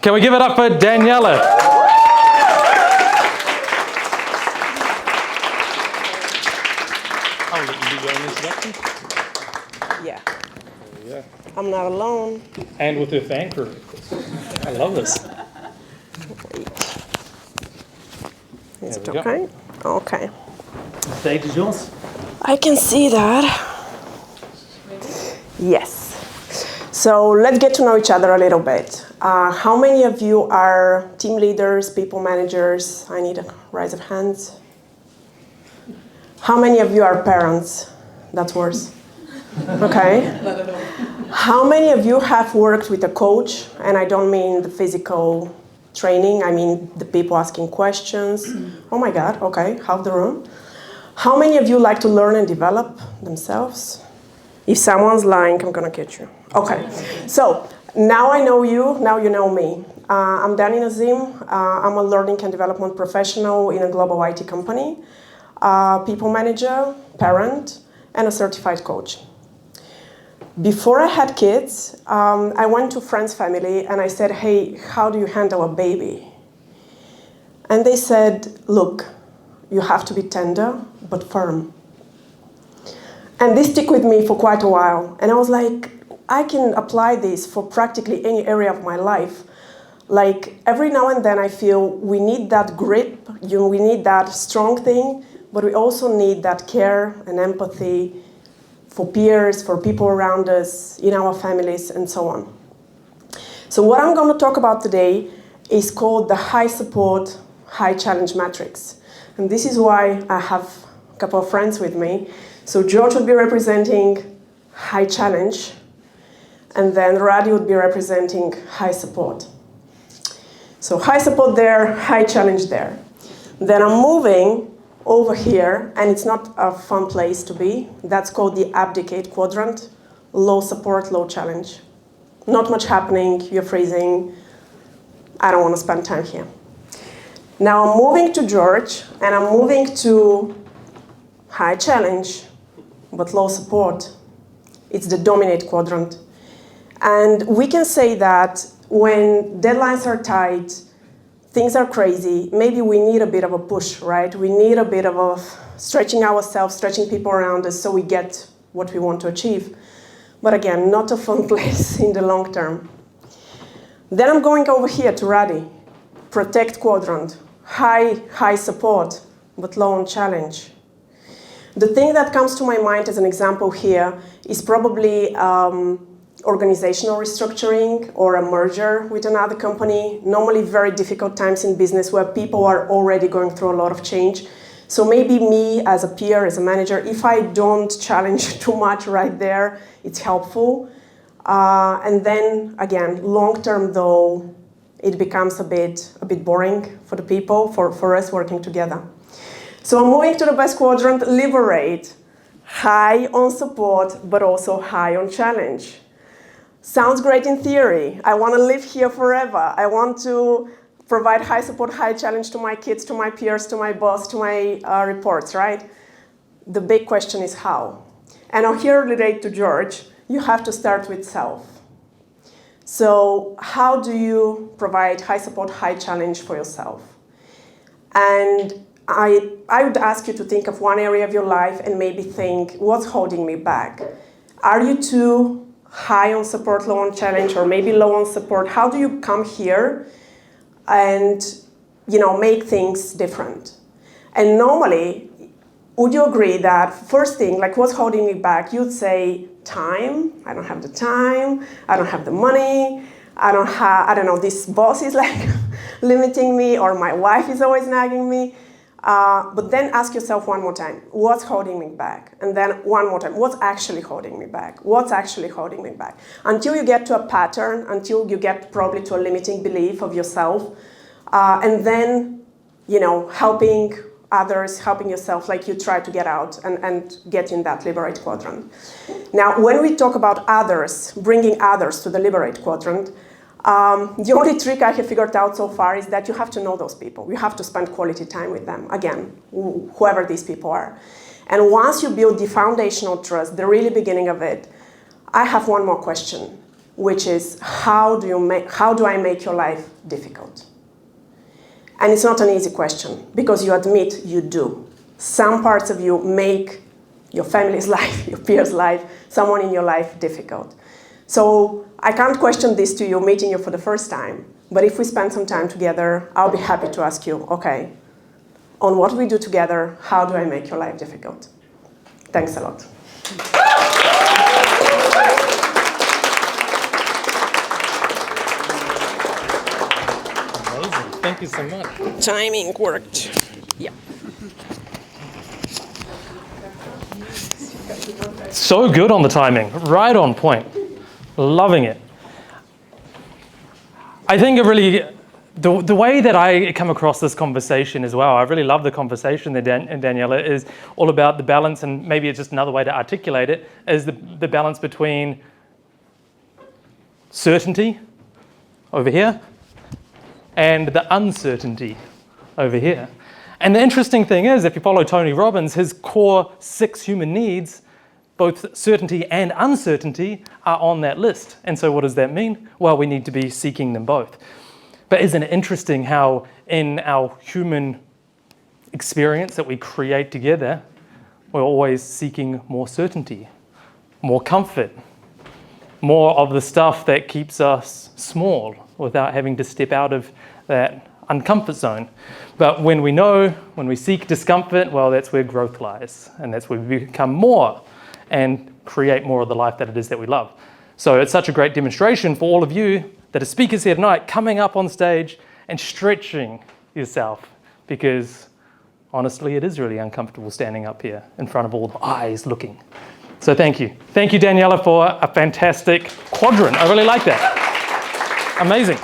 Can we give it up for Daniela? Oh, you do your own introduction? Yeah. Yeah. I'm not alone. And with your fan crew. I love this. Is it There we okay? Okay. The stage is yours. I can see that. Yes. So let's get to know each other a little bit. How many of you are team leaders, people managers? I need a rise of hands. How many of you are parents? That's worse. Okay. How many of you have worked with a coach? And I don't mean the physical training, I mean the people asking questions. Oh my God, okay, half the room. How many of you like to learn and develop themselves? If someone's lying, I'm gonna catch you. Okay, so now I know you, now you know me. I'm Nazim. I'm a learning and development professional in a global IT company, people manager, parent, and a certified coach. Before I had kids, I went to friend's family and I said, hey, how do you handle a baby? And they said, look, you have to be tender, but firm. And this stuck with me for quite a while. And I was like, I can apply this for practically any area of my life. Like every now and then I feel we need that grip, we need that strong thing, but we also need that care and empathy for peers, for people around us, in our families, and so on. So what I'm going to talk about today is called the high support, high challenge matrix. And this is why I have a couple of friends with me. So George would be representing high challenge, and then Radi would be representing high support. So high support there, high challenge there. Then I'm moving over here, and it's not a fun place to be. That's called the abdicate quadrant. Low support, low challenge. Not much happening, you're freezing. I don't want to spend time here. Now I'm moving to George, and I'm moving to high challenge, but low support. It's the dominate quadrant. And we can say that when deadlines are tight, things are crazy, maybe we need a bit of a push, right? We need a bit of a stretching ourselves, stretching people around us so we get what we want to achieve. But again, not a fun place in the long term. Then I'm going over here to Radi, protect quadrant, high support, but low on challenge. The thing that comes to my mind as an example here is probably organizational restructuring or a merger with another company, normally very difficult times in business where people are already going through a lot of change. So maybe me as a peer, as a manager, if I don't challenge too much right there, it's helpful. And then again, long term though, it becomes a bit boring for the people, for us working together. So I'm moving to the best quadrant, Liberate. High on support, but also high on challenge. Sounds great in theory. I want to live here forever. I want to provide high support, high challenge to my kids, to my peers, to my boss, to my reports, right? The big question is how. And I'll here relate to George. You have to start with self. So how do you provide high support, high challenge for yourself? And I would ask you to think of one area of your life and maybe think, what's holding me back? Are you too high on support, low on challenge, or maybe low on support? How do you come here and make things different? And normally, would you agree that first thing, like what's holding me back, you'd say time. I don't have the time. I don't have the money. I don't know, this boss is like limiting me, or my wife is always nagging me. But then ask yourself one more time, what's holding me back? And then one more time, what's actually holding me back? What's actually holding me back? Until you get to a pattern, until you get probably to a limiting belief of yourself, and then, helping others, helping yourself, like you try to get out and get in that Liberate quadrant. Now, when we talk about others, bringing others to the Liberate quadrant, the only trick I have figured out so far is that you have to know those people. You have to spend quality time with them, again, whoever these people are. And once you build the foundational trust, the really beginning of it, I have one more question. which is how do I make your life difficult? And it's not an easy question, because you admit you do. Some parts of you make your family's life, your peers' life, someone in your life difficult. So I can't question this to you meeting you for the first time, but if we spend some time together, I'll be happy to ask you, okay, on what we do together, how do I make your life difficult? Thanks a lot. Amazing. Thank you so much. Timing worked. Yeah. So good on the timing, right on point. Loving it. I think it really, the way that I come across this conversation as well, I really love the conversation that Daniela is all about the balance, and maybe it's just another way to articulate it, is the balance between certainty over here and the uncertainty over here. And the interesting thing is, if you follow Tony Robbins, his core 6 human needs, both certainty and uncertainty, are on that list. And so what does that mean? Well, we need to be seeking them both. But isn't it interesting how in our human experience that we create together, we're always seeking more certainty, more comfort, more of the stuff that keeps us small without having to step out of that uncomfort zone. But when we seek discomfort, well, that's where growth lies. And that's where we become more and create more of the life that it is that we love. So it's such a great demonstration for all of you that are speakers here tonight, coming up on stage and stretching yourself, because honestly, it is really uncomfortable standing up here in front of all the eyes looking. So thank you. Thank you, Daniela, for a fantastic quadrant. I really like that. Amazing.